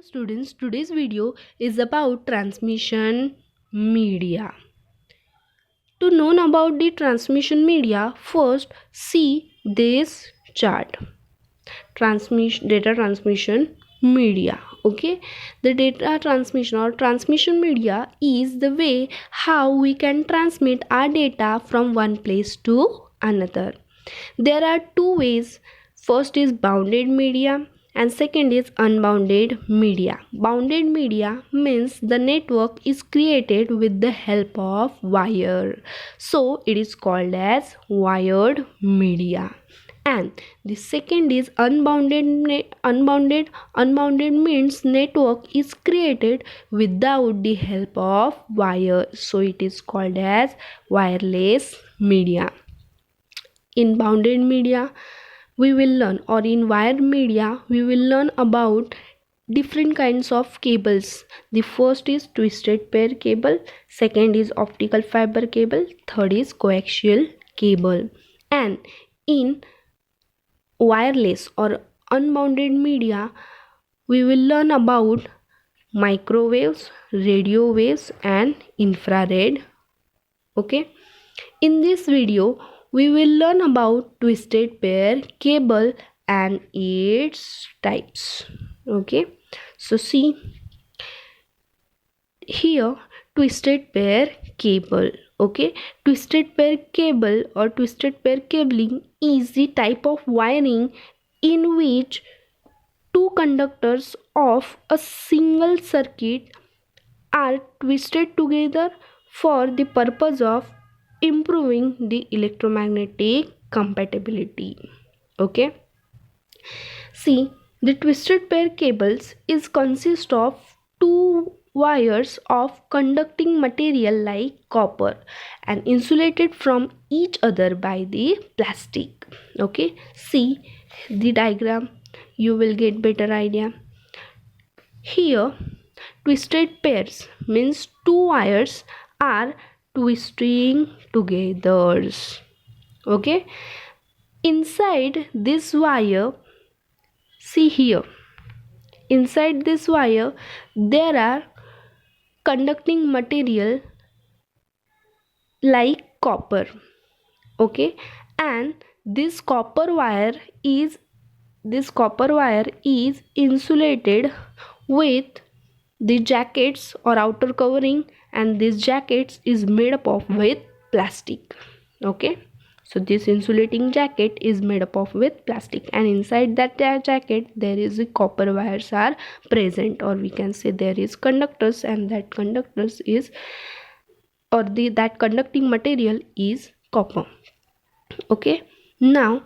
Students, today's video is about transmission media. To know about the transmission media, first see this chart. Data transmission media. Okay, the data transmission or transmission media is the way how we can transmit our data from one place to another. There are two ways. First is bounded media and second is unbounded media. Bounded media means the network is created with the help of wire, so it is called as wired media. And the second is unbounded means network is created without the help of wire, so it is called as wireless media. In bounded media we will learn, or in wired media we will learn about different kinds of cables. The first is twisted pair cable, second is optical fiber cable, third is coaxial cable. And in wireless or unbounded media we will learn about microwaves, radio waves and infrared. Okay, in this video we will learn about twisted pair cable and its types. Okay, so see here twisted pair cable. Okay, twisted pair cable or twisted pair cabling is the type of wiring in which two conductors of a single circuit are twisted together for the purpose of improving the electromagnetic compatibility. Okay, see, the twisted pair cables is consist of two wires of conducting material like copper and insulated from each other by the plastic. Okay, see the diagram, you will get better idea. Here twisted pairs means two wires are twisting together. Okay, inside this wire, see here, inside this wire there are conducting material like copper. Okay, and this copper wire is insulated with the jackets or outer covering, and this jackets is made up of with plastic. Okay, so this insulating jacket is made up of with plastic, and inside that jacket there is the copper wires are present, or we can say there is conductors, and that conductors is, or that conducting material is copper. Okay, now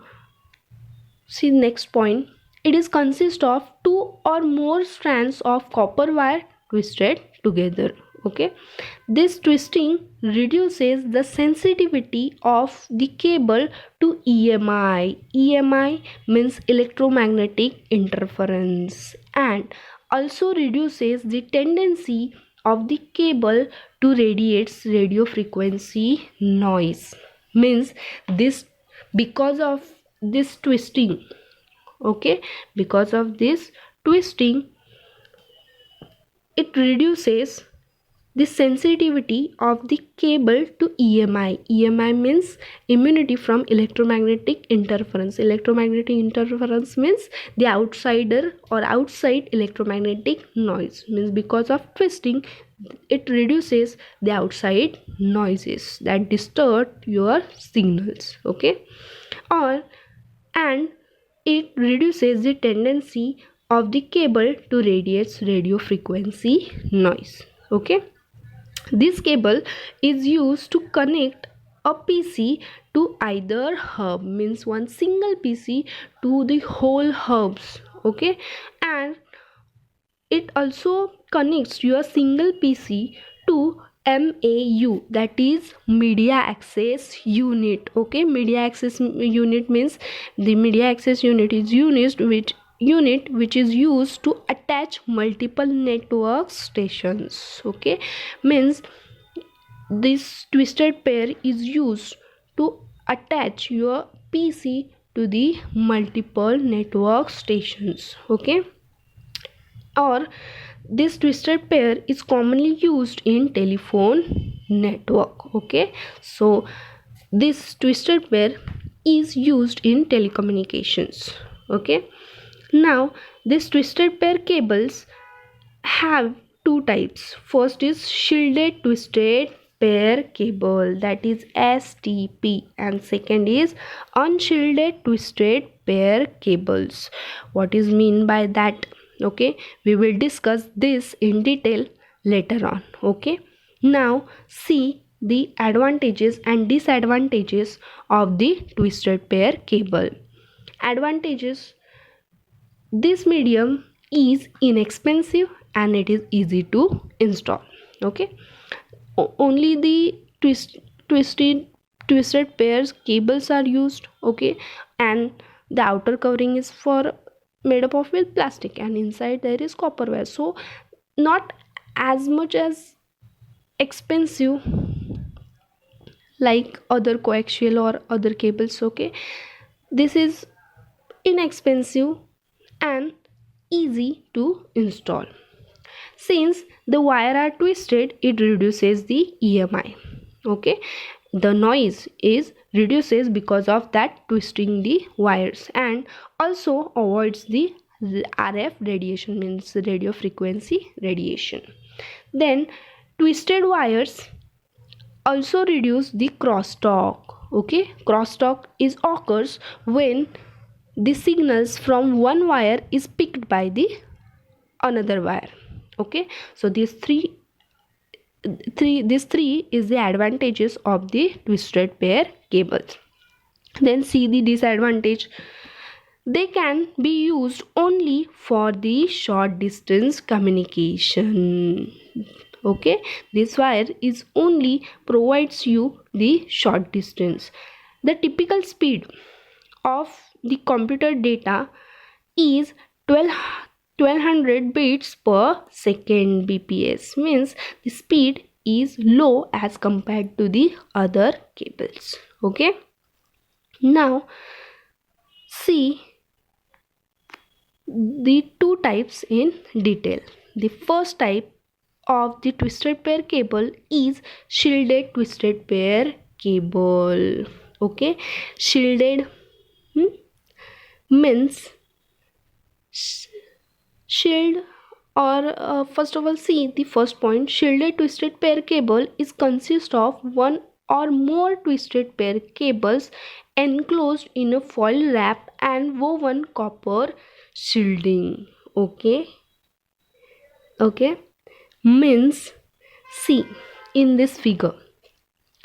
see next point, it is consist of two or more strands of copper wire twisted together. Okay, this twisting reduces the sensitivity of the cable to EMI. EMI means electromagnetic interference, and also reduces the tendency of the cable to radiate radio frequency noise. Means this, because of this twisting, okay, because of this twisting it reduces the sensitivity of the cable to EMI. EMI means immunity from electromagnetic interference. Electromagnetic interference means the outsider or outside electromagnetic noise. Means because of twisting it reduces the outside noises that disturb your signals. Okay, or and it reduces the tendency of the cable to radiate radio frequency noise. Okay, this cable is used to connect a PC to either hub, means one single PC to the whole hubs. Okay, and it also connects your single PC to MAU, that is media access unit. Okay, media access unit means the media access unit is which is used to attach multiple network stations. Okay, means this twisted pair is used to attach your PC to the multiple network stations. Okay, or this twisted pair is commonly used in telephone network. Okay, so this twisted pair is used in telecommunications. Okay, now this twisted pair cables have two types. First is shielded twisted pair cable, that is STP, and second is unshielded twisted pair cables. What is mean by that? Okay, we will discuss this in detail later on. Okay, now see the advantages and disadvantages of the twisted pair cable. Advantages: this medium is inexpensive and it is easy to install. Okay, only the twisted pairs cables are used. Okay, and the outer covering is for made up of with plastic, and inside there is copper wire, so not as much as expensive like other coaxial or other cables. Okay, this is inexpensive and easy to install. Since the wire are twisted, it reduces the EMI. Okay, the noise is reduces because of that twisting the wires, and also avoids the RF radiation, means radio frequency radiation. Then twisted wires also reduce the crosstalk. Okay, crosstalk is occurs when the signals from one wire is picked by the another wire. Okay, so these three is the advantages of the twisted pair cables. Then see the disadvantage: they can be used only for the short distance communication. Okay, this wire is only provides you the short distance. The typical speed of the computer data is 1200 bits per second, bps, means the speed is low as compared to the other cables. Okay, now see the two types in detail. The first type of the twisted pair cable is shielded twisted pair cable. Okay, shielded means shield, or first of all see the first point. Shielded twisted pair cable is consist of one or more twisted pair cables enclosed in a foil wrap and woven copper shielding. Okay, means see in this figure,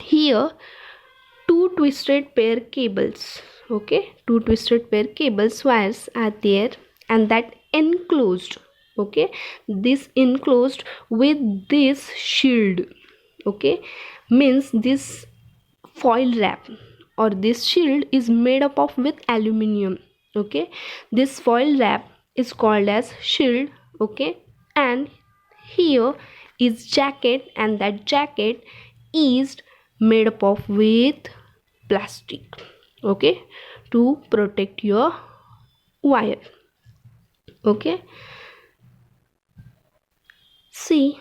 here two twisted pair cables. Okay, two twisted pair cables wires are there, and that enclosed. Okay, this enclosed with this shield. Okay, means this foil wrap or this shield is made up of with aluminium. Okay, this foil wrap is called as shield. Okay, and here is jacket, and that jacket is made up of with plastic. Okay, to protect your wire. Okay, see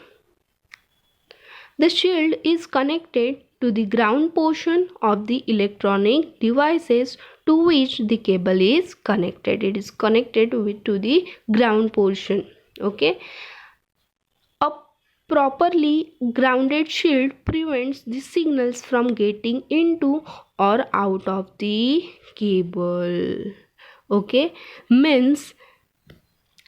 the shield is connected to the ground portion of the electronic devices to which the cable is connected. It is connected to the ground portion. Okay, a properly grounded shield prevents the signals from getting into or out of the cable. Okay, means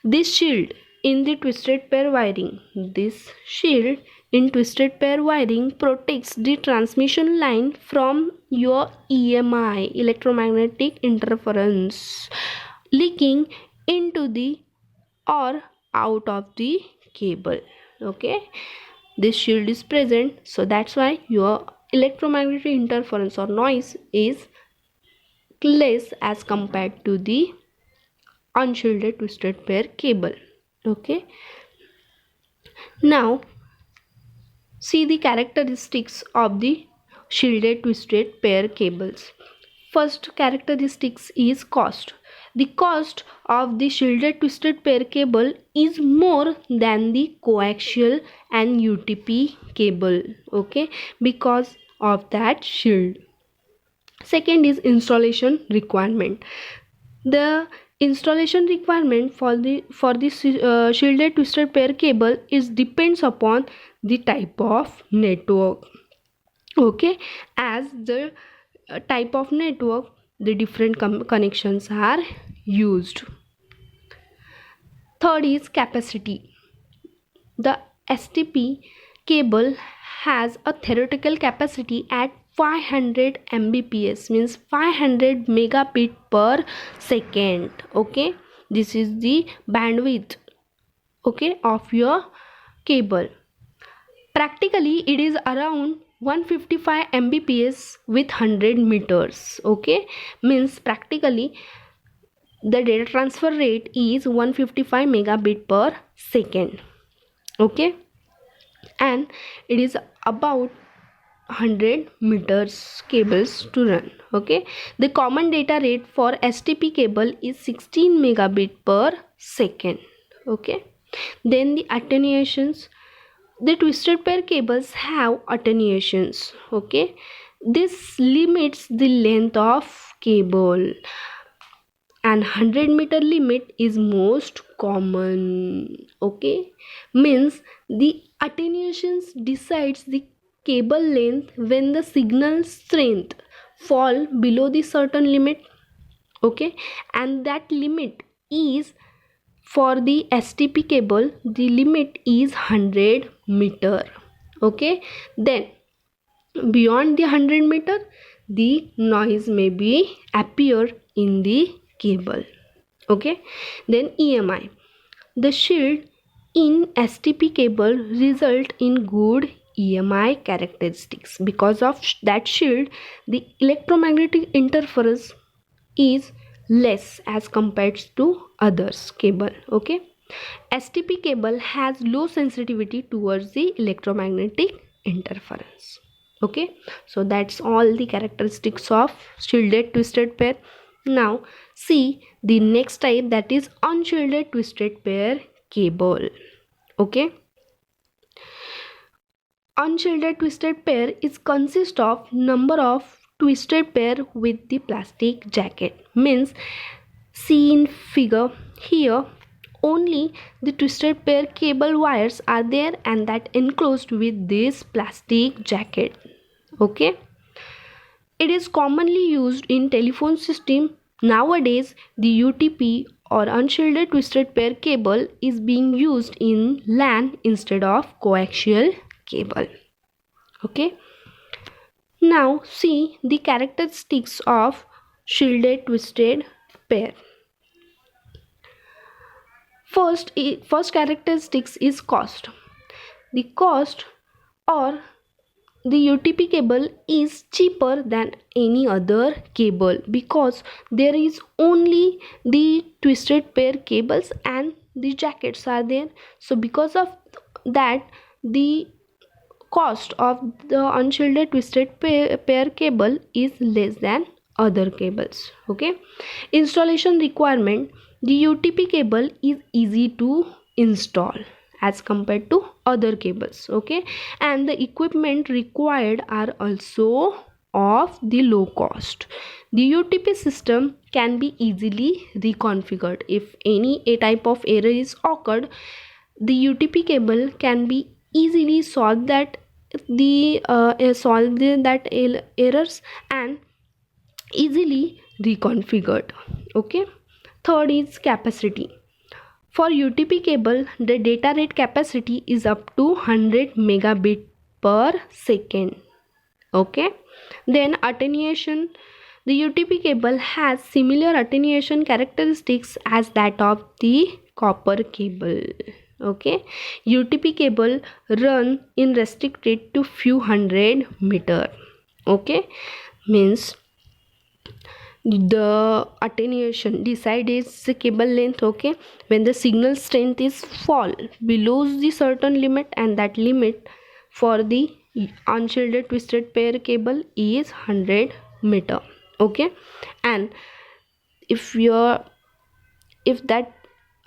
this shield in the twisted pair wiring, this shield in twisted pair wiring protects the transmission line from your EMI, electromagnetic interference, leaking into the or out of the cable. Okay, this shield is present, so that's why your electromagnetic interference or noise is less as compared to the unshielded twisted pair cable. Okay, now see the characteristics of the shielded twisted pair cables. First characteristics is cost. the cost of the shielded twisted pair cable is more than the coaxial and UTP cable, okay, because of that shield. Second is installation requirement. The installation requirement for the shielded twisted pair cable is depends upon the type of network, okay. As the type of network, the different connections are used. Third is capacity. The STP cable has a theoretical capacity at 500 Mbps, means 500 megabit per second, okay. This is the bandwidth, okay, of your cable. Practically it is around 155 Mbps with 100 meters, okay. Means practically the data transfer rate is 155 megabit per second, okay, and it is about 100 meters cables to run, okay. The common data rate for STP cable is 16 megabit per second, okay. Then the attenuations. The twisted pair cables have attenuations, okay. This limits the length of cable, and 100-meter limit is most common, okay. Means the attenuations decides the cable length when the signal strength fall below the certain limit, okay, and that limit is, for the STP cable, the limit is 100 meter, okay. Then beyond the 100 meter, the noise may be appear in the cable, okay. Then EMI. The shield in STP cable result in good EMI characteristics. Because of that shield, the electromagnetic interference is less as compared to others cable, okay. STP cable has low sensitivity towards the electromagnetic interference, okay. So that's all the characteristics of shielded twisted pair. Now see the next type, that is unshielded twisted pair cable, okay. Unshielded twisted pair is consist of number of twisted pair with the plastic jacket. Means see in figure here, only the twisted pair cable wires are there and that enclosed with this plastic jacket, okay. It is commonly used in telephone system. Nowadays the UTP or unshielded twisted pair cable is being used in LAN instead of coaxial cable, okay. Now see the characteristics of shielded twisted pair. First characteristics is cost. The cost or the UTP cable is cheaper than any other cable because there is only the twisted pair cables and the jackets are there. So because of that, the cost of the unshielded twisted pair cable is less than other cables, okay. Installation requirement. The UTP cable is easy to install as compared to other cables, okay, and the equipment required are also of the low cost. The UTP system can be easily reconfigured. If any type of error is occurred, the UTP cable can be easily solve that errors and easily reconfigured, okay. Third is capacity. For UTP cable, the data rate capacity is up to 100 megabit per second, okay. Then attenuation. The UTP cable has similar attenuation characteristics as that of the copper cable, okay. UTP cable run in restricted to few hundred meter, okay. Means the attenuation decides the cable length, okay, when the signal strength is fall below the certain limit, and that limit for the unshielded twisted pair cable is 100 meter, okay. And if your if that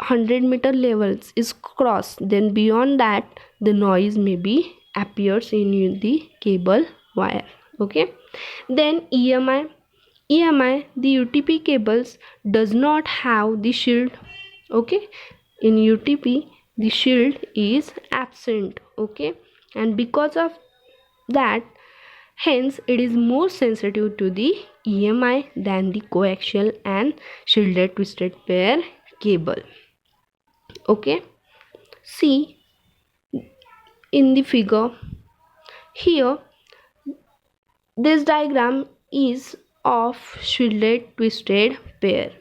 100-meter levels is crossed, then beyond that the noise maybe appears in the cable wire. Okay, then EMI, the UTP cables does not have the shield. Okay, in UTP the shield is absent. Okay, and because of that, hence it is more sensitive to the EMI than the coaxial and shielded twisted pair cable. Okay, see in the figure here, this diagram is of shielded twisted pair.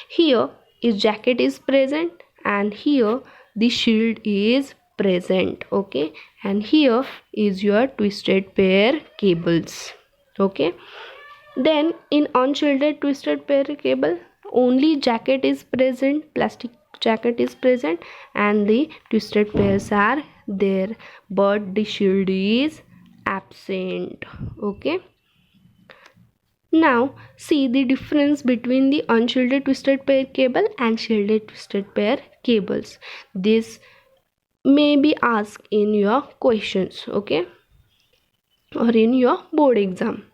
Here is jacket is present and here the shield is present. Okay, and here is your twisted pair cables. Okay, then in unshielded twisted pair cable, only jacket is present, plastic jacket is present, and the twisted pairs are there, but the shield is absent. Okay, now see the difference between the unshielded twisted pair cable and shielded twisted pair cables. This may be asked in your questions, okay, or in your board exam.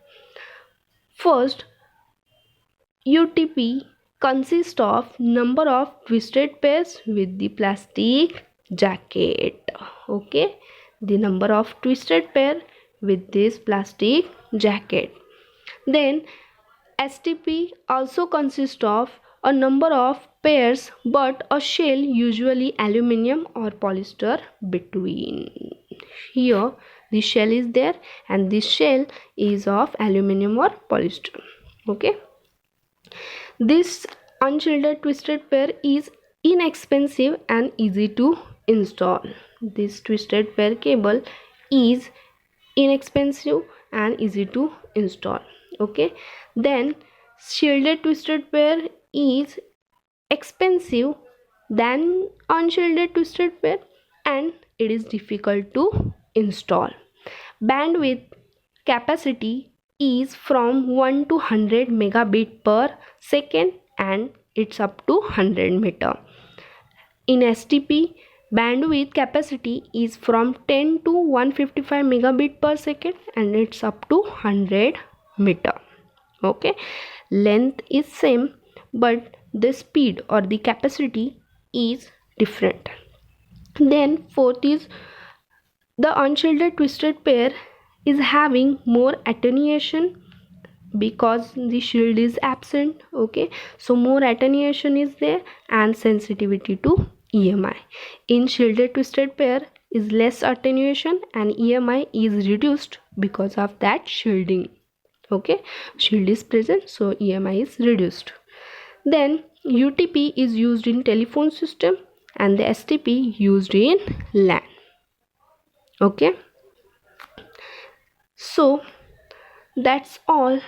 First, UTP consists of number of twisted pairs with the plastic jacket. Okay, the number of twisted pair with this plastic jacket. Then STP also consists of a number of pairs but a shell, usually aluminium or polyester between. Here the shell is there and this shell is of aluminium or polyester. Okay, this unshielded twisted pair is inexpensive and easy to install. This twisted pair cable is inexpensive and easy to install. Okay, then shielded twisted pair is expensive than unshielded twisted pair and it is difficult to install. Bandwidth capacity is from 1 to 100 megabit per second and it's up to 100 meter. In STP, bandwidth capacity is from 10 to 155 megabit per second and it's up to 100 meter. Okay, length is same but the speed or the capacity is different. Then fourth is the unshielded twisted pair is having more attenuation because the shield is absent. Okay, so more attenuation is there and sensitivity to EMI. In shielded twisted pair is less attenuation and EMI is reduced because of that shielding. Okay, shield is present so EMI is reduced. Then UTP is used in telephone system and the STP used in LAN. Okay, so that's all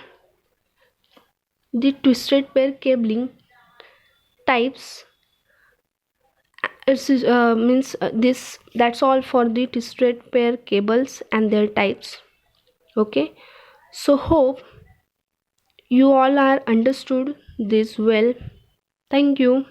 the twisted pair cabling types. That's all for the twisted pair cables and their types. Okay, so hope you all are understood this well. Thank you.